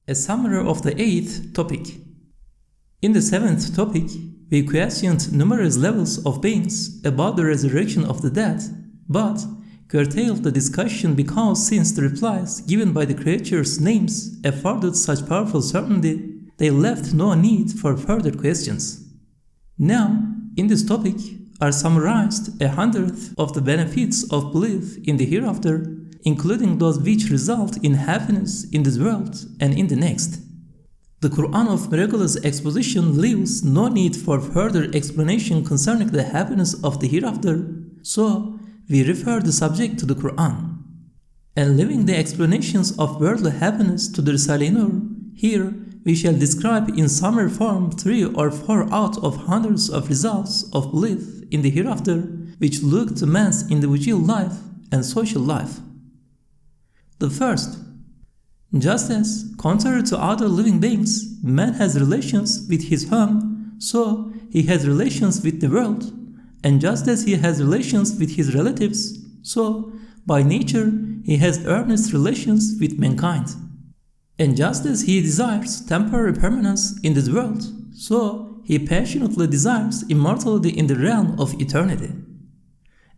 A summary of the 8th topic. In the 7th topic, we questioned numerous levels of beings about the resurrection of the dead, but curtailed the discussion because since the replies given by the creatures' names afforded such powerful certainty, they left no need for further questions. Now, in this topic are summarized 100th of the benefits of belief in the hereafter, including those which result in happiness in this world and in the next. The Qur'an of miraculous exposition leaves no need for further explanation concerning the happiness of the hereafter, so we refer the subject to the Qur'an. And leaving the explanations of worldly happiness to the Risale-i Nur, here we shall describe in summary form 3 or 4 out of hundreds of results of belief in the hereafter which look to man's individual life and social life. The first, just as, contrary to other living beings, man has relations with his home, so he has relations with the world, and just as he has relations with his relatives, so, by nature, he has earnest relations with mankind. And just as he desires temporary permanence in this world, so he passionately desires immortality in the realm of eternity.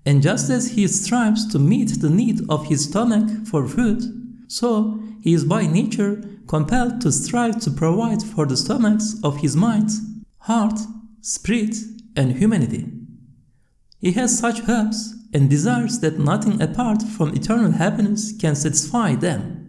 And just as he strives to meet the need of his stomach for food, so he is by nature compelled to strive to provide for the stomachs of his mind, heart, spirit, and humanity. He has such hopes and desires that nothing apart from eternal happiness can satisfy them.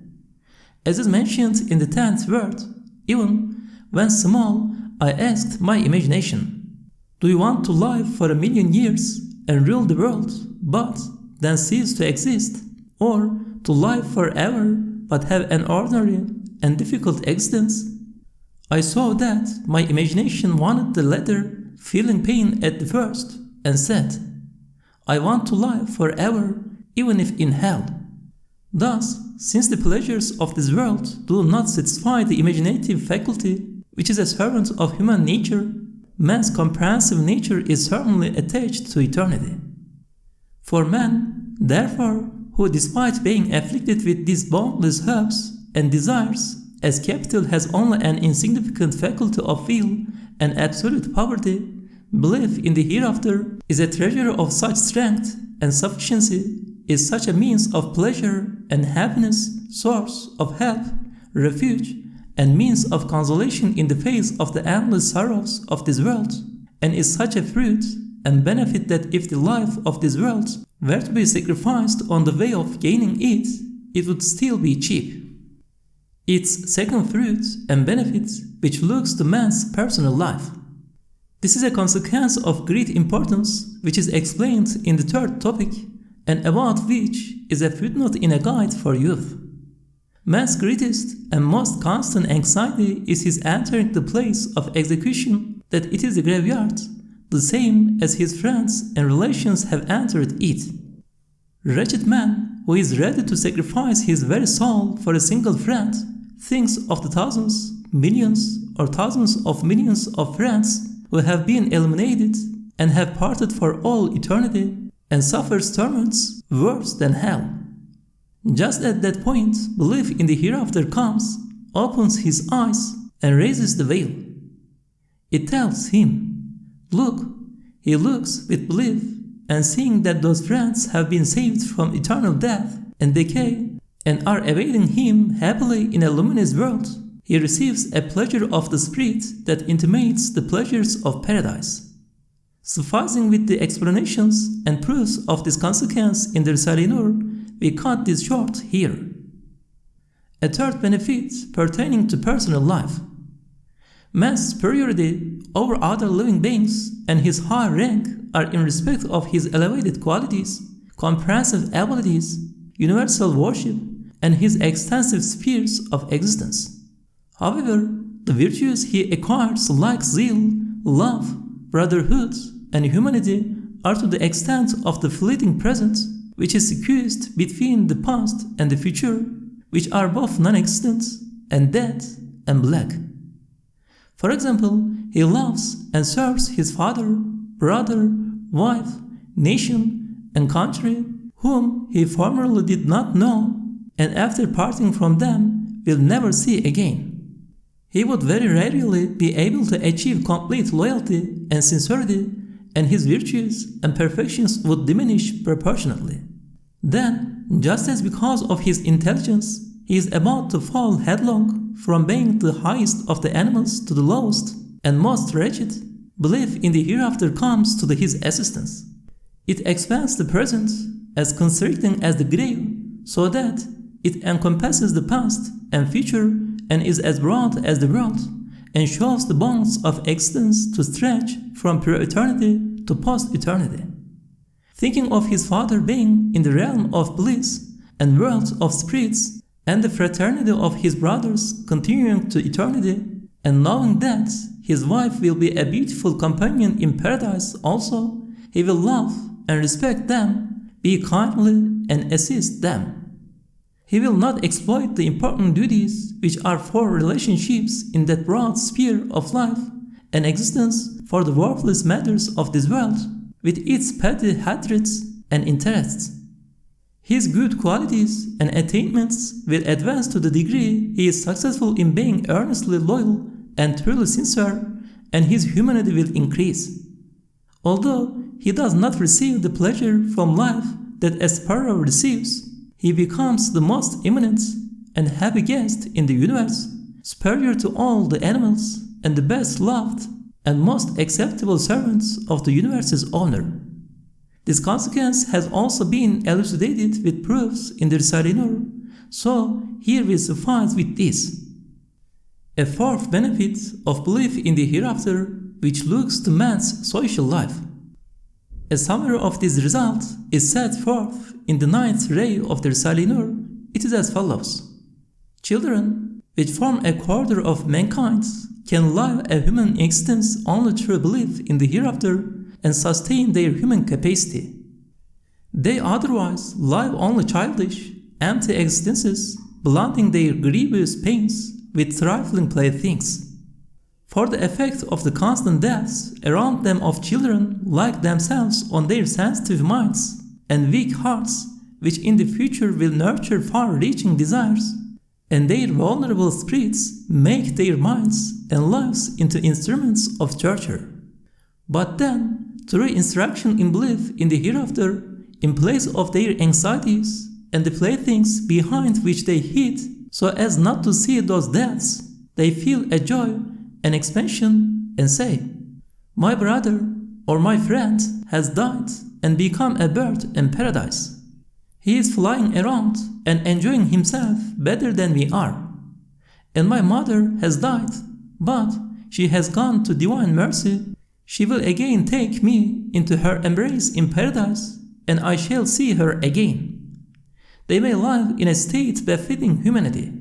As is mentioned in the 10th word, even when small, I asked my imagination, "Do you want to live for 1,000,000 years and rule the world, but then cease to exist, or to live forever but have an ordinary and difficult existence?" I saw that my imagination wanted the latter, feeling pain at the first, and said, "I want to live forever, even if in hell." Thus, since the pleasures of this world do not satisfy the imaginative faculty, which is a servant of human nature, man's comprehensive nature is certainly attached to eternity. For man, therefore, who despite being afflicted with these boundless hopes and desires, as capital has only an insignificant faculty of will and absolute poverty, belief in the hereafter is a treasure of such strength and sufficiency, is such a means of pleasure and happiness, source of help, refuge, and means of consolation in the face of the endless sorrows of this world, and is such a fruit and benefit that if the life of this world were to be sacrificed on the way of gaining it, it would still be cheap. Its second fruit and benefit which looks to man's personal life. This is a consequence of great importance which is explained in the 3rd topic and about which is a footnote in a guide for youth. Man's greatest and most constant anxiety is his entering the place of execution, that it is a graveyard, the same as his friends and relations have entered it. Wretched man, who is ready to sacrifice his very soul for a single friend, thinks of the thousands, millions, or thousands of millions of friends who have been eliminated and have parted for all eternity, and suffers torments worse than hell. Just at that point, belief in the hereafter comes, opens his eyes, and raises the veil. It tells him, "Look." He looks with belief, and seeing that those friends have been saved from eternal death and decay, and are awaiting him happily in a luminous world, he receives a pleasure of the spirit that intimates the pleasures of paradise. Sufficing with the explanations and proofs of this consequence in the Risale-i Nur, we cut this short here. A 3rd benefit pertaining to personal life. Man's superiority over other living beings and his high rank are in respect of his elevated qualities, comprehensive abilities, universal worship, and his extensive spheres of existence. However, the virtues he acquires like zeal, love, brotherhood, and humanity are to the extent of the fleeting present, which is squeezed between the past and the future, which are both non-existent and dead and black. For example, he loves and serves his father, brother, wife, nation, and country, whom he formerly did not know, and after parting from them will never see again. He would very rarely be able to achieve complete loyalty and sincerity, and his virtues and perfections would diminish proportionately. Then, just as because of his intelligence, he is about to fall headlong from being the highest of the animals to the lowest and most wretched, belief in the hereafter comes to his assistance. It expands the present, as constricting as the grave, so that it encompasses the past and future and is as broad as the world, and shows the bounds of existence to stretch from pre-eternity to post-eternity. Thinking of his Father being in the realm of bliss and world of spirits, and the fraternity of his brothers continuing to eternity, and knowing that his wife will be a beautiful companion in paradise also, he will love and respect them, be kindly and assist them. He will not exploit the important duties which are for relationships in that broad sphere of life and existence for the worthless matters of this world, with its petty hatreds and interests. His good qualities and attainments will advance to the degree he is successful in being earnestly loyal and truly sincere, and his humanity will increase. Although he does not receive the pleasure from life that a sparrow receives, he becomes the most eminent and happy guest in the universe, superior to all the animals and the best loved and most acceptable servants of the universe's owner. This consequence has also been elucidated with proofs in the Risale-i Nur, so here we suffice with this. A fourth benefit of belief in the hereafter, which looks to man's social life. A summary of this result is set forth in the 9th ray of the Risale-i Nur. It is as follows. Children, which form a quarter of mankind, can live a human existence only through belief in the hereafter and sustain their human capacity. They otherwise live only childish, empty existences, blunting their grievous pains with trifling playthings. For the effect of the constant deaths around them of children like themselves on their sensitive minds and weak hearts, which in the future will nurture far-reaching desires, and their vulnerable spirits make their minds and lives into instruments of torture. But then, through instruction in belief in the hereafter, in place of their anxieties and the playthings behind which they hid, so as not to see those deaths, they feel a joy and expansion and say, "My brother or my friend has died and become a bird in paradise. He is flying around and enjoying himself better than we are. And my mother has died, but she has gone to divine mercy. She will again take me into her embrace in paradise, and I shall see her again." They may live in a state befitting humanity.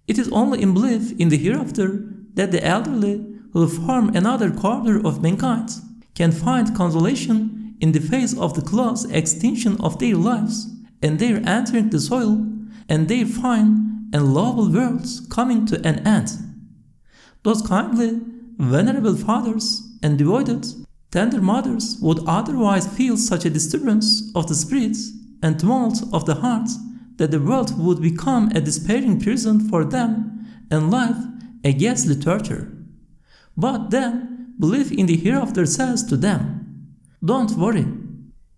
It is only in belief in the hereafter that the elderly, who form another quarter of mankind, can find consolation in the face of the close extinction of their lives and their entering the soil and their fine and lovable worlds coming to an end. Those kindly, venerable fathers and devoted, tender mothers would otherwise feel such a disturbance of the spirits and tumult of the heart that the world would become a despairing prison for them and life a ghastly torture. But then, belief in the hereafter says to them, "Don't worry.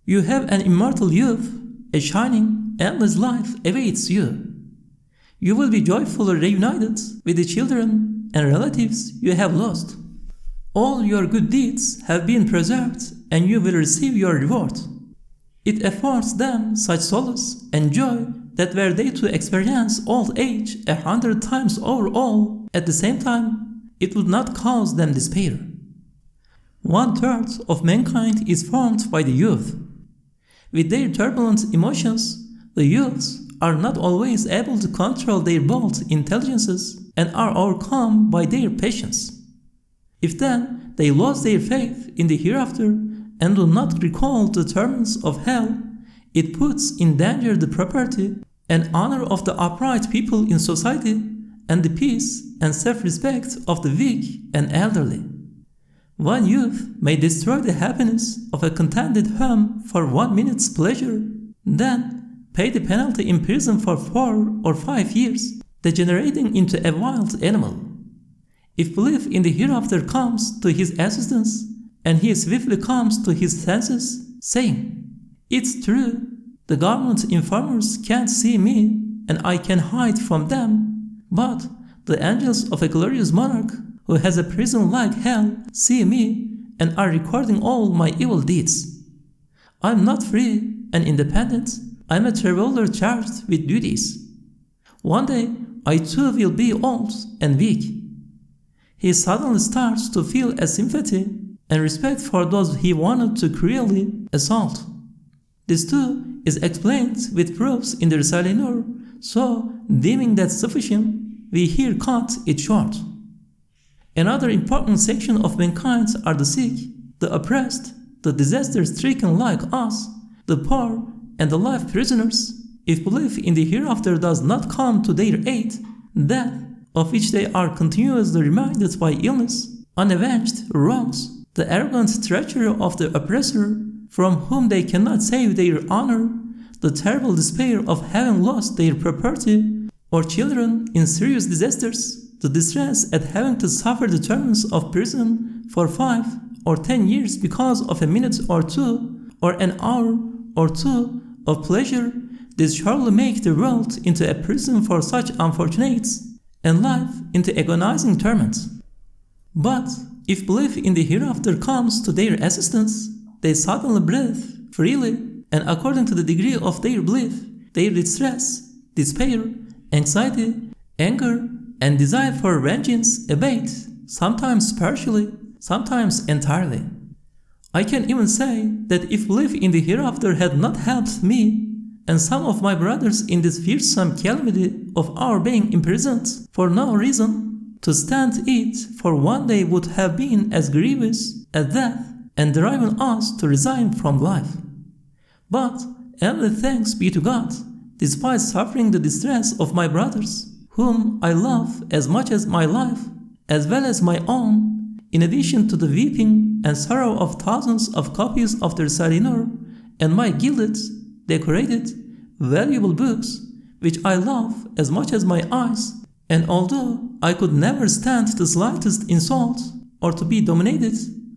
You have an immortal youth, a shining, endless life awaits you. You will be joyfully reunited with the children and relatives you have lost. All your good deeds have been preserved and you will receive your reward." It affords them such solace and joy that were they to experience old age 100 times over all at the same time, it would not cause them despair. 1/3 of mankind is formed by the youth. With their turbulent emotions, the youths are not always able to control their bold intelligences and are overcome by their passions. If then they lose their faith in the hereafter and do not recall the torments of hell, it puts in danger the property and honor of the upright people in society and the peace and self-respect of the weak and elderly. One youth may destroy the happiness of a contented home for 1 minute's pleasure, then pay the penalty in prison for 4 or 5 years, degenerating into a wild animal. If belief in the hereafter comes to his assistance, and he swiftly comes to his senses, saying, "It's true, the government informers can't see me, and I can hide from them, but the angels of a glorious monarch who has a prison like hell see me and are recording all my evil deeds. I'm not free and independent, I'm a traveler charged with duties. One day I too will be old and weak." He suddenly starts to feel a sympathy and respect for those he wanted to cruelly assault. This too is explained with proofs in the Risale-i Nur, so deeming that sufficient, we here cut it short. Another important section of mankind are the sick, the oppressed, the disaster-stricken like us, the poor, and the life prisoners. If belief in the hereafter does not come to their aid, death, of which they are continuously reminded by illness, unavenged wrongs, the arrogant treachery of the oppressor, from whom they cannot save their honor, the terrible despair of having lost their property, or children in serious disasters, the distress at having to suffer the terms of prison for 5 or 10 years because of a minute or two, or an hour or two of pleasure, this surely make the world into a prison for such unfortunates, and life into agonizing torment. But if belief in the hereafter comes to their assistance, they suddenly breathe freely, and according to the degree of their belief, their distress, despair, anxiety, anger, and desire for vengeance abate, sometimes partially, sometimes entirely. I can even say that if belief in the hereafter had not helped me and some of my brothers in this fearsome calamity of our being imprisoned for no reason, to stand it for one day would have been as grievous as death and driven us to resign from life. But only thanks be to God, despite suffering the distress of my brothers, whom I love as much as my life, as well as my own, in addition to the weeping and sorrow of thousands of copies of the Risale-i Nur and my gilded, decorated, valuable books, which I love as much as my eyes, and although I could never stand the slightest insult or to be dominated,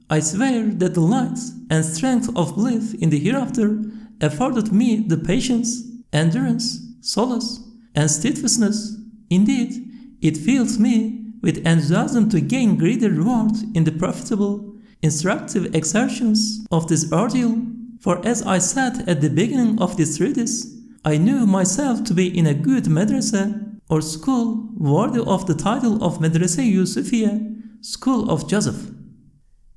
I swear that the light and strength of belief in the hereafter afforded me the patience, endurance, solace, and steadfastness. Indeed, it fills me with enthusiasm to gain greater reward in the profitable, instructive exertions of this ordeal, for as I said at the beginning of this treatise, I knew myself to be in a good madrasa or school worthy of the title of Madrasa Yusufiya, School of Joseph.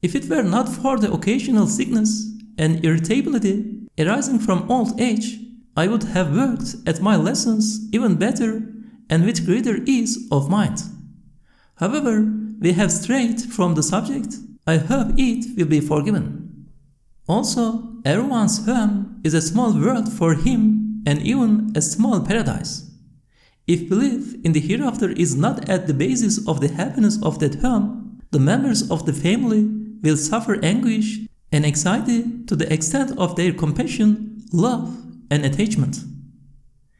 If it were not for the occasional sickness and irritability arising from old age, I would have worked at my lessons even better and with greater ease of mind. However, we have strayed from the subject. I hope it will be forgiven. Also, everyone's home is a small world for him and even a small paradise. If belief in the hereafter is not at the basis of the happiness of that home, the members of the family will suffer anguish and anxiety to the extent of their compassion, love, and attachment.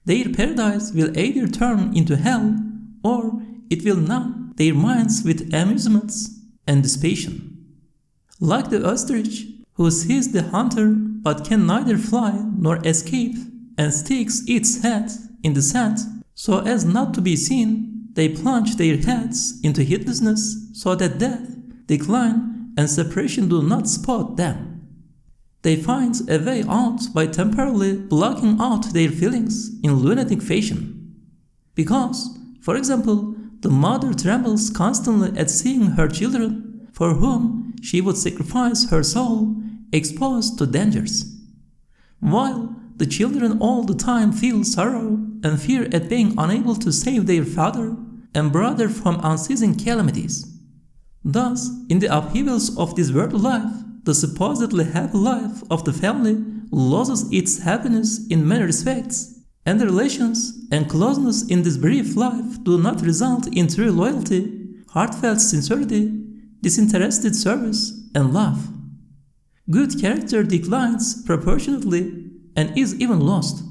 Their paradise will either turn into hell, or it will numb their minds with amusements and dissipation. Like the ostrich, who sees the hunter but can neither fly nor escape, and sticks its head in the sand so as not to be seen, they plunge their heads into heedlessness so that death, decline, and separation do not spot them. They find a way out by temporarily blocking out their feelings in lunatic fashion. Because, for example, the mother trembles constantly at seeing her children, for whom she would sacrifice her soul, exposed to dangers, while the children all the time feel sorrow and fear at being unable to save their father and brother from unceasing calamities. Thus, in the upheavals of this worldly life, the supposedly happy life of the family loses its happiness in many respects, and the relations and closeness in this brief life do not result in true loyalty, heartfelt sincerity, disinterested service, and love. Good character declines proportionately and is even lost.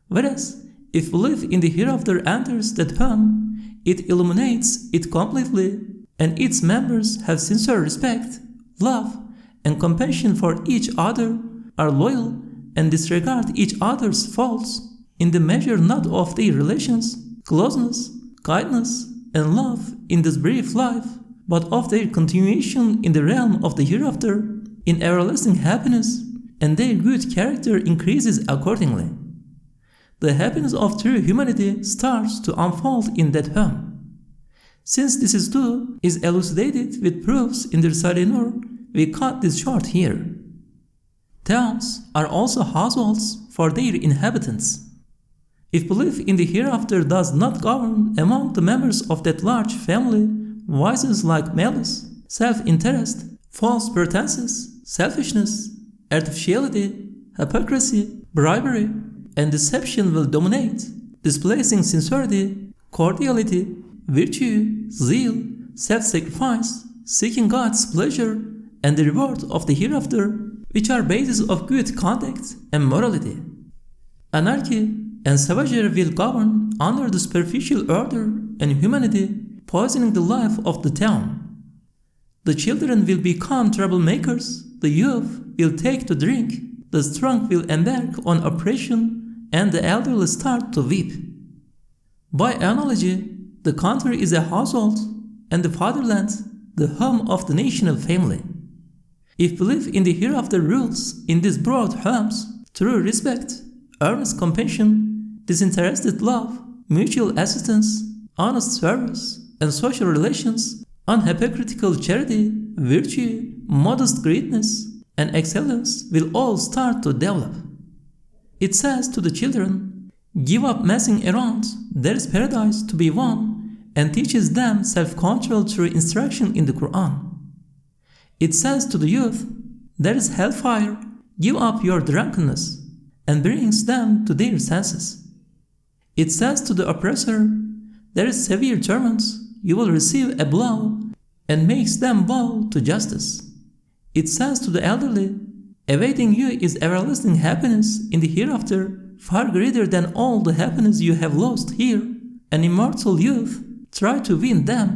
Whereas, if belief in the hereafter enters that home, it illuminates it completely and its members have sincere respect, love, and compassion for each other, are loyal, and disregard each other's faults in the measure not of their relations, closeness, kindness, and love in this brief life, but of their continuation in the realm of the hereafter, in everlasting happiness, and their good character increases accordingly. The happiness of true humanity starts to unfold in that home. Since this is elucidated with proofs in the Risale-i Nur, we cut this short here. Towns are also households for their inhabitants. If belief in the hereafter does not govern among the members of that large family, vices like malice, self-interest, false pretenses, selfishness, artificiality, hypocrisy, bribery, and deception will dominate, displacing sincerity, cordiality, virtue, zeal, self-sacrifice, seeking God's pleasure, and the reward of the hereafter, which are bases of good conduct and morality. Anarchy and savagery will govern under the superficial order and humanity, poisoning the life of the town. The children will become troublemakers, the youth will take to drink, the strong will embark on oppression, and the elderly start to weep. By analogy, the country is a household, and the fatherland, the home of the national family. If belief in the hereafter rules in these broad homes, true respect, earnest compassion, disinterested love, mutual assistance, honest service, and social relations, unhypocritical charity, virtue, modest greatness, and excellence will all start to develop. It says to the children, "Give up messing around, there is paradise to be won," and teaches them self-control through instruction in the Qur'an. It says to the youth, "There is hellfire, give up your drunkenness," and brings them to their senses. It says to the oppressor, "There is severe torment, you will receive a blow," and makes them bow to justice. It says to the elderly, "Awaiting you is everlasting happiness in the hereafter, far greater than all the happiness you have lost here, and immortal youth, try to win them."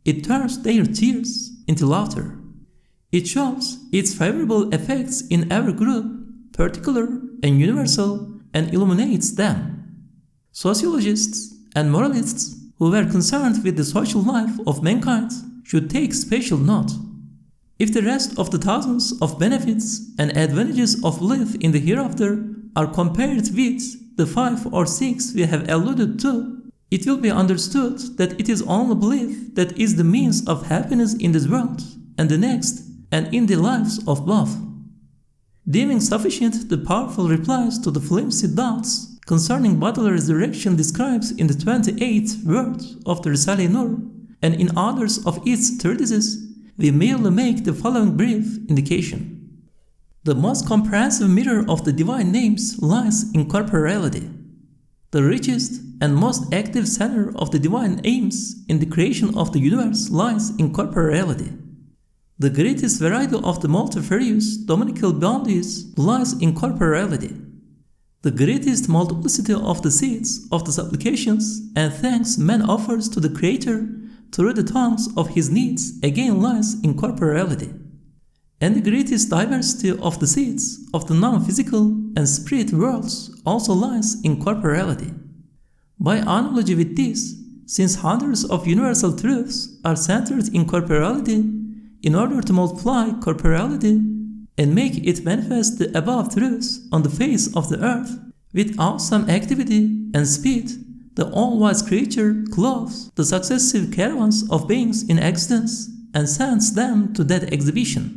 It turns their tears into laughter. It shows its favorable effects in every group, particular and universal, and illuminates them. Sociologists and moralists who were concerned with the social life of mankind should take special note. If the rest of the thousands of benefits and advantages of belief in the hereafter are compared with the 5 or 6 we have alluded to, it will be understood that it is only belief that is the means of happiness in this world and the next, and in the lives of both. Deeming sufficient the powerful replies to the flimsy doubts concerning bodily resurrection described in the 28th word of the Risale-i Nur, and in others of its treatises, we merely make the following brief indication. The most comprehensive mirror of the divine names lies in corporeality. The richest and most active center of the divine aims in the creation of the universe lies in corporeality. The greatest variety of the multifarious dominical bounties lies in corporeality. The greatest multiplicity of the seeds of the supplications and thanks man offers to the Creator through the tongues of his needs again lies in corporeality. And the greatest diversity of the seeds of the non-physical and spirit worlds also lies in corporeality. By analogy with this, since hundreds of universal truths are centered in corporeality, in order to multiply corporeality and make it manifest the above truths on the face of the earth, with awesome activity and speed, the all-wise Creator clothes the successive caravans of beings in existence and sends them to that exhibition.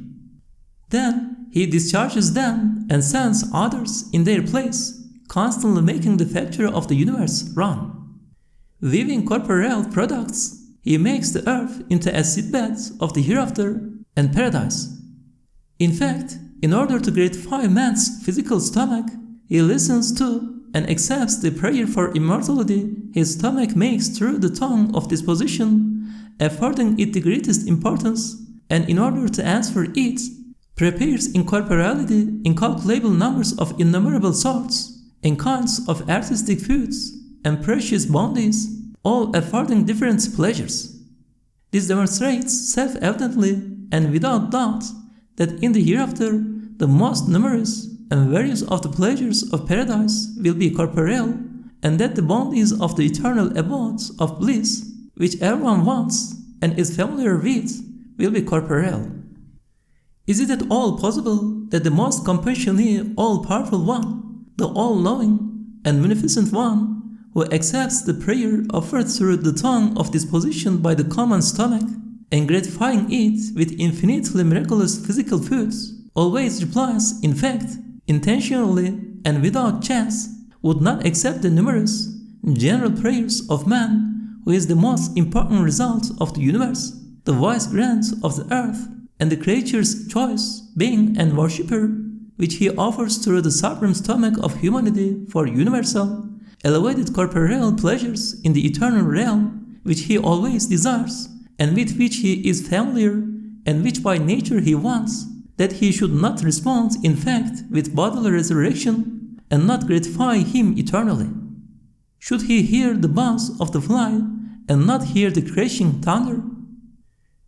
Then he discharges them and sends others in their place, constantly making the factory of the universe run. Weaving corporeal products, he makes the earth into a seedbed of the hereafter and paradise. In fact, in order to gratify man's physical stomach, he listens to and accepts the prayer for immortality his stomach makes through the tongue of disposition, affording it the greatest importance, and in order to answer it, prepares in corporeality incalculable numbers of innumerable sorts and kinds of artistic foods and precious bounties, all affording different pleasures. This demonstrates self-evidently and without doubt that in the hereafter the most numerous and various of the pleasures of paradise will be corporeal, and that the bounties of the eternal abodes of bliss, which everyone wants and is familiar with, will be corporeal. Is it at all possible that the most compassionate, all-powerful one, the all-knowing and munificent one, who accepts the prayer offered through the tongue of disposition by the common stomach, and gratifying it with infinitely miraculous physical foods, always replies, in fact, intentionally and without chance, would not accept the numerous, general prayers of man, who is the most important result of the universe, the wise grant of the earth, and the creature's choice, being and worshipper, which he offers through the supreme stomach of humanity for universal, elevated corporeal pleasures in the eternal realm, which he always desires, and with which he is familiar, and which by nature he wants, that he should not respond in fact with bodily resurrection, and not gratify him eternally. Should he hear the buzz of the fly, and not hear the crashing thunder?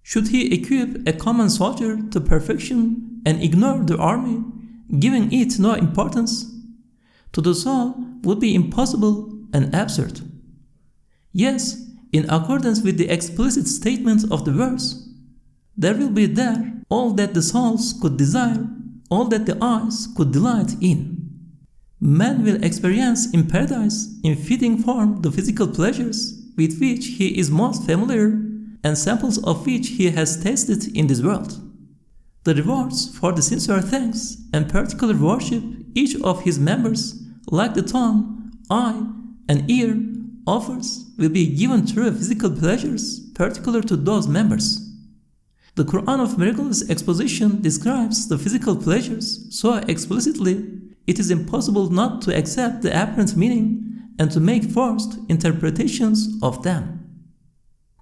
Should he equip a common soldier to perfection and ignore the army, giving it no importance? To do so would be impossible and absurd. Yes, in accordance with the explicit statement of the verse, there will be there all that the souls could desire, all that the eyes could delight in. Man will experience in paradise in fitting form the physical pleasures with which he is most familiar and samples of which he has tasted in this world. The rewards for the sincere thanks and particular worship each of his members, like the tongue, eye, and ear, offers, will be given through physical pleasures particular to those members. The Qur'an of miraculous exposition describes the physical pleasures so explicitly it is impossible not to accept the apparent meaning and to make forced interpretations of them.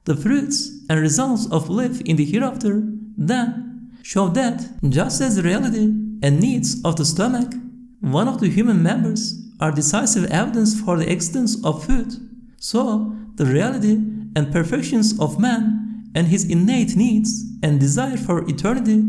The fruits and results of life in the hereafter, then, show that, just as the reality and needs of the stomach, one of the human members, are decisive evidence for the existence of food, so the reality and perfections of man and his innate needs and desire for eternity,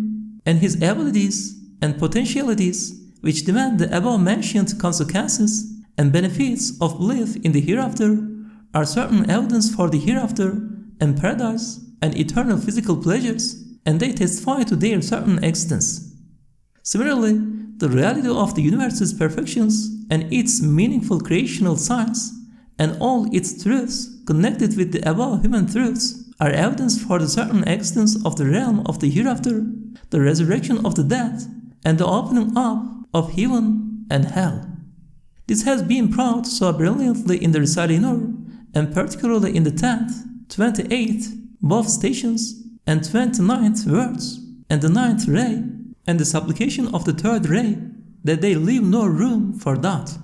and his abilities and potentialities which demand the above-mentioned consequences and benefits of belief in the hereafter, are certain evidence for the hereafter and paradise and eternal physical pleasures, and they testify to their certain existence. Similarly, the reality of the universe's perfections and its meaningful creational science and all its truths connected with the above human truths are evidence for the certain existence of the realm of the hereafter, the resurrection of the dead, and the opening up of heaven and hell. This has been brought so brilliantly in the Risale-i Nur, and particularly in the 10th, 28th, both stations, and 29th words, and the 9th ray, and the supplication of the 3rd ray, that they leave no room for doubt.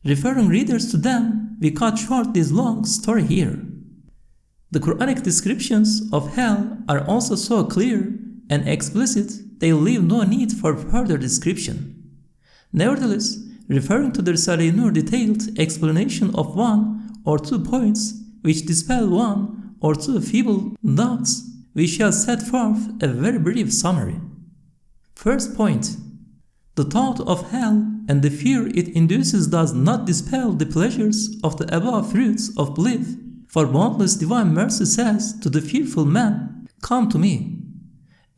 Referring readers to them, we cut short this long story here. The Qur'anic descriptions of hell are also so clear and explicit they leave no need for further description. Nevertheless, referring to the Risale-i Nur detailed explanation of one or 2 points which dispel one or 2 feeble doubts, we shall set forth a very brief summary. First point: the thought of hell and the fear it induces does not dispel the pleasures of the above fruits of belief, for boundless divine mercy says to the fearful man, "Come to me."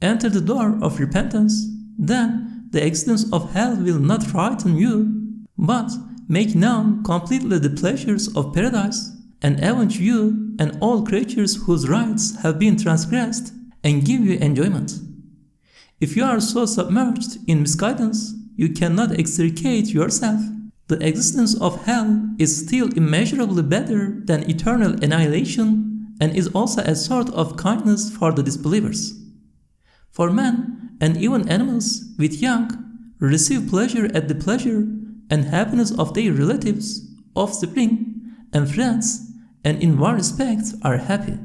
Enter the door of repentance, then the existence of hell will not frighten you, but make known completely the pleasures of paradise, and avenge you and all creatures whose rights have been transgressed, and give you enjoyment. If you are so submerged in misguidance, you cannot extricate yourself. The existence of hell is still immeasurably better than eternal annihilation, and is also a sort of kindness for the disbelievers. For men, and even animals with young, receive pleasure at the pleasure and happiness of their relatives, offspring, and friends, and in one respect are happy.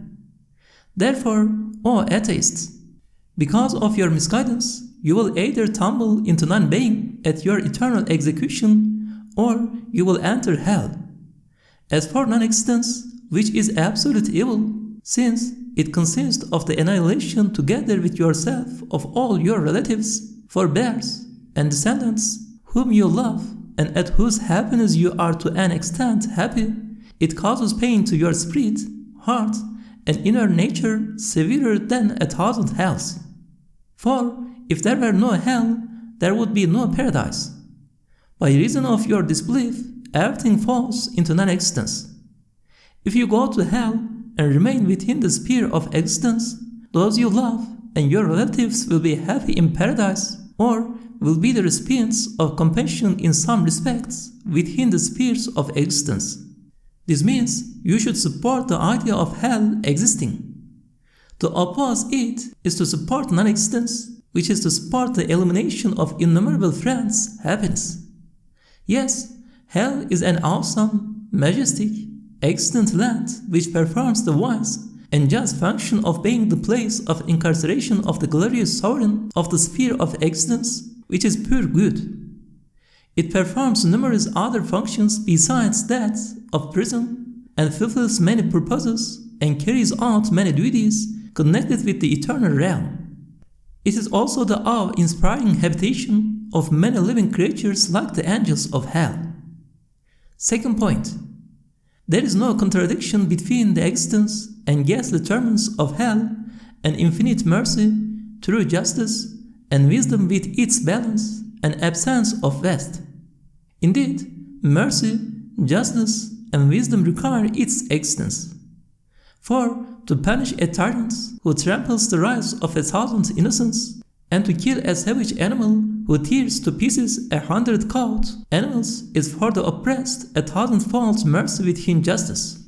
Therefore, O atheists, because of your misguidance, you will either tumble into non-being at your eternal execution, or you will enter hell. As for non-existence, which is absolute evil, since it consists of the annihilation together with yourself of all your relatives, forebears, and descendants whom you love and at whose happiness you are to an extent happy. It causes pain to your spirit, heart, and inner nature severer than 1,000 hells. For if there were no hell, there would be no paradise. By reason of your disbelief, everything falls into non-existence. If you go to hell and remain within the sphere of existence, those you love and your relatives will be happy in paradise, or will be the recipients of compassion in some respects within the spheres of existence. This means you should support the idea of hell existing. To oppose it is to support non-existence, which is to support the elimination of innumerable friends' happiness. Yes, hell is an awesome, majestic, existent land which performs the wise and just function of being the place of incarceration of the glorious sovereign of the sphere of existence, which is pure good. It performs numerous other functions besides that of prison, and fulfills many purposes and carries out many duties connected with the eternal realm. It is also the awe-inspiring habitation of many living creatures like the angels of hell. Second point, there is no contradiction between the existence and ghastly torments of hell and infinite mercy, true justice, and wisdom with its balance and absence of waste. Indeed, mercy, justice, and wisdom require its existence. For to punish a tyrant who tramples the rights of 1,000 innocents, and to kill a savage animal who tears to pieces 100 cowed animals is for the oppressed 1,000-fold mercy within justice.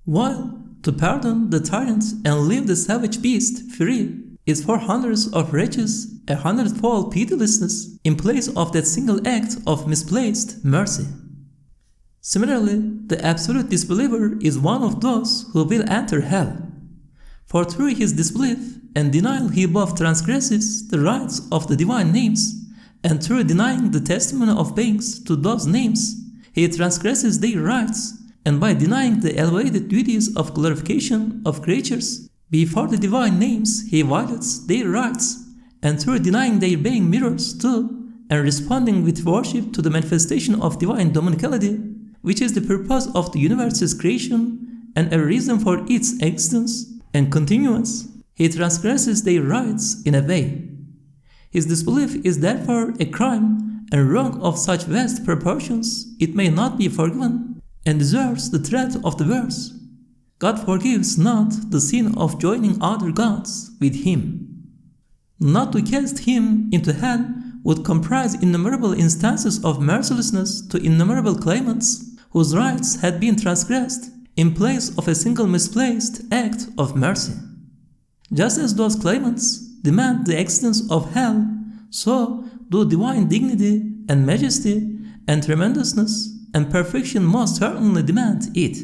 While to pardon the tyrant and leave the savage beast free is for hundreds of wretches 100-fold pitilessness in place of that single act of misplaced mercy. Similarly, the absolute disbeliever is one of those who will enter hell. For through his disbelief and denial he both transgresses the rights of the divine names, and through denying the testimony of beings to those names, he transgresses their rights, and by denying the elevated duties of glorification of creatures before the divine names he violates their rights, and through denying their being mirrors too, and responding with worship to the manifestation of divine dominicality, which is the purpose of the universe's creation and a reason for its existence and continuance, he transgresses their rights in a way. His disbelief is therefore a crime and wrong of such vast proportions it may not be forgiven and deserves the threat of the verse. God forgives not the sin of joining other gods with him. Not to cast him into hell would comprise innumerable instances of mercilessness to innumerable claimants whose rights had been transgressed in place of a single misplaced act of mercy. Just as those claimants demand the existence of hell, so do divine dignity and majesty and tremendousness and perfection most certainly demand it.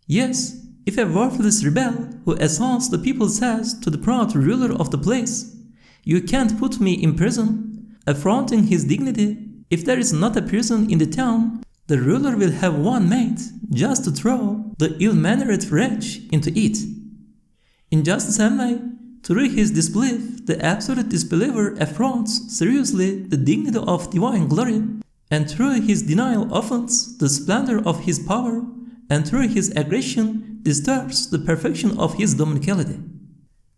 Yes, if a worthless rebel who assaults the people says to the proud ruler of the place, "You can't put me in prison," affronting his dignity, if there is not a prison in the town, the ruler will have one mate just to throw the ill-mannered wretch into it. In just the same way, through his disbelief, the absolute disbeliever affronts seriously the dignity of divine glory, and through his denial offends the splendor of his power, and through his aggression disturbs the perfection of his dominicality.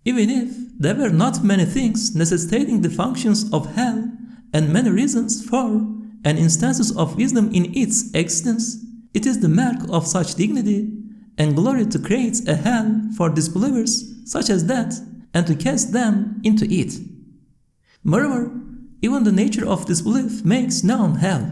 Even if there were not many things necessitating the functions of hell, and many reasons for and instances of wisdom in its existence, it is the mark of such dignity and glory to create a hell for disbelievers such as that, and to cast them into it. Moreover, even the nature of disbelief makes known hell.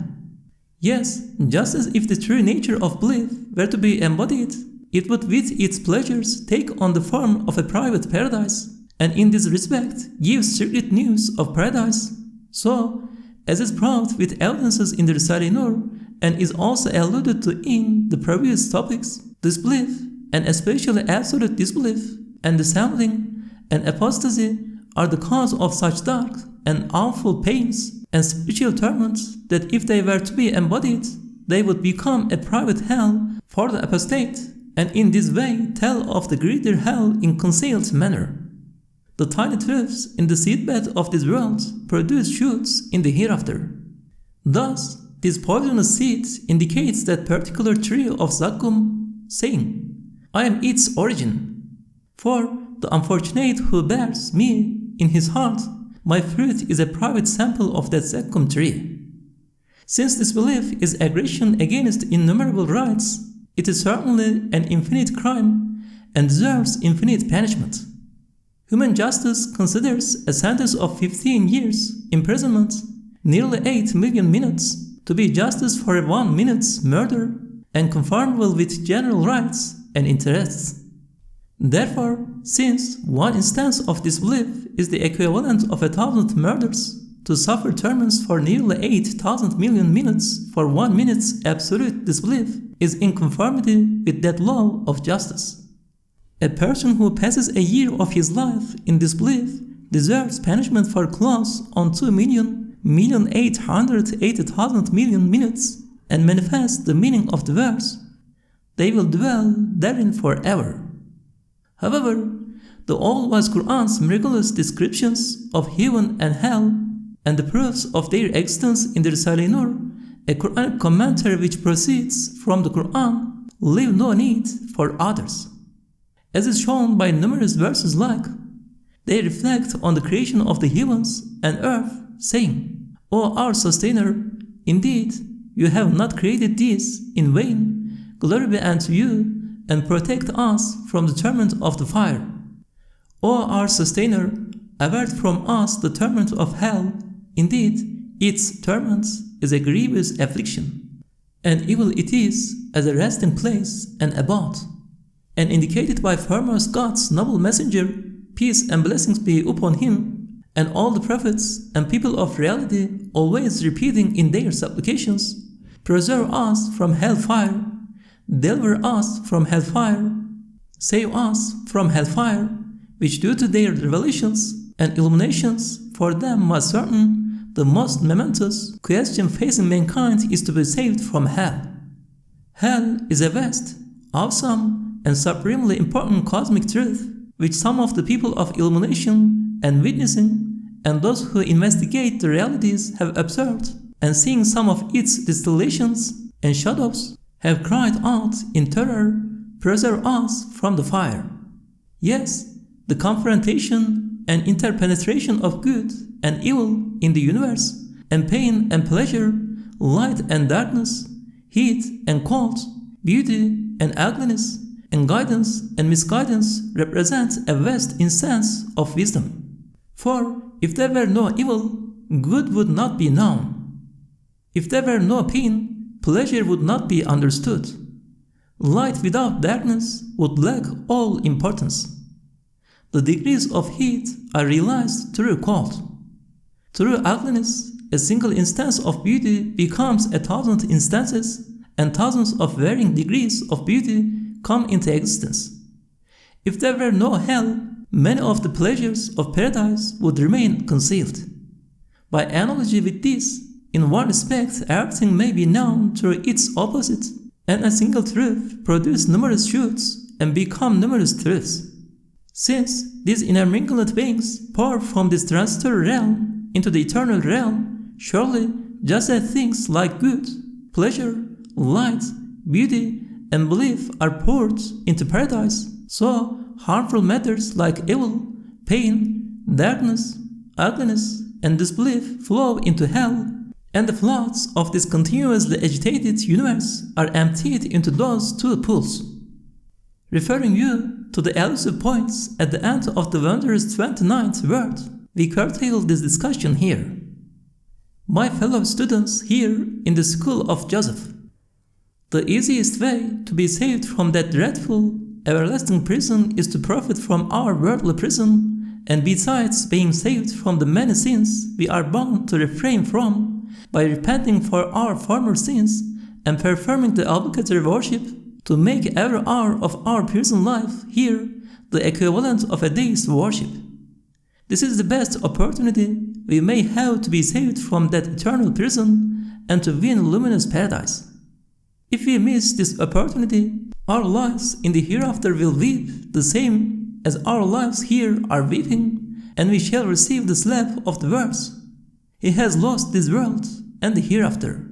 Yes, just as if the true nature of belief were to be embodied, it would with its pleasures take on the form of a private paradise, and in this respect give secret news of paradise. So, as is proved with evidences in the Risale-i Nur, and is also alluded to in the previous topics, disbelief, and especially absolute disbelief, and dissembling, and apostasy are the cause of such dark and awful pains and spiritual torments that if they were to be embodied, they would become a private hell for the apostate and in this way tell of the greater hell in concealed manner. The tiny truths in the seedbed of this world produce shoots in the hereafter. Thus, this poisonous seed indicates that particular tree of Zakkum, saying, I am its origin. For the unfortunate who bears me in his heart, my fruit is a private sample of that Zakkum tree. Since this belief is aggression against innumerable rights, it is certainly an infinite crime and deserves infinite punishment. Human justice considers a sentence of 15 years imprisonment, nearly 8 million minutes, to be justice for 1 minute's murder and conformable with general rights and interests. Therefore, since one instance of this belief is the equivalent of 1,000 murders, to suffer torments for nearly 8,000 million minutes for 1 minute's absolute disbelief is in conformity with that law of justice. A person who passes a year of his life in disbelief deserves punishment for close on 2,880,000 million minutes and manifests the meaning of the verse, they will dwell therein forever. However, the all-wise Qur'an's miraculous descriptions of heaven and hell and the proofs of their existence in the Risale-i Nur, a Qur'anic commentary which proceeds from the Qur'an, leave no need for others. As is shown by numerous verses like, they reflect on the creation of the heavens and earth, saying, O our sustainer, indeed, you have not created these in vain. Glory be unto you, and protect us from the torment of the fire. O our sustainer, avert from us the torment of hell. Indeed, its torment is a grievous affliction, and evil it is as a resting place and abode, and indicated by foremost God's noble messenger, peace and blessings be upon him, and all the prophets and people of reality always repeating in their supplications, preserve us from hellfire, deliver us from hellfire, save us from hellfire, which due to their revelations and illuminations for them was certain, the most momentous question facing mankind is to be saved from hell. Hell is a vast, awesome, and supremely important cosmic truth which some of the people of illumination and witnessing and those who investigate the realities have observed, and seeing some of its distillations and shadows have cried out in terror, preserve us from the fire. Yes, the confrontation and interpenetration of good and evil in the universe, and pain and pleasure, light and darkness, heat and cold, beauty and ugliness, and guidance and misguidance represent a vast instance of wisdom. For if there were no evil, good would not be known. If there were no pain, pleasure would not be understood. Light without darkness would lack all importance. The degrees of heat are realized through cold. Through ugliness, a single instance of beauty becomes 1,000 instances, and thousands of varying degrees of beauty come into existence. If there were no hell, many of the pleasures of paradise would remain concealed. By analogy with this, in one respect everything may be known through its opposite, and a single truth produce numerous shoots and become numerous truths. Since these intermingled beings pour from this transitory realm into the eternal realm, surely just as things like good, pleasure, light, beauty, and belief are poured into paradise, so harmful matters like evil, pain, darkness, ugliness, and disbelief flow into hell, and the floods of this continuously agitated universe are emptied into those two pools. Referring you to the elusive points at the end of the wondrous 29th word, we curtail this discussion here. My fellow students here in the school of Joseph, the easiest way to be saved from that dreadful, everlasting prison is to profit from our worldly prison, and besides being saved from the many sins we are bound to refrain from, by repenting for our former sins and performing the obligatory worship, to make every hour of our prison life here the equivalent of a day's worship. This is the best opportunity we may have to be saved from that eternal prison and to win luminous paradise. If we miss this opportunity, Our lives in the hereafter will weep the same as our lives here are weeping, and we shall receive the slap of the verse. He has lost this world and the hereafter.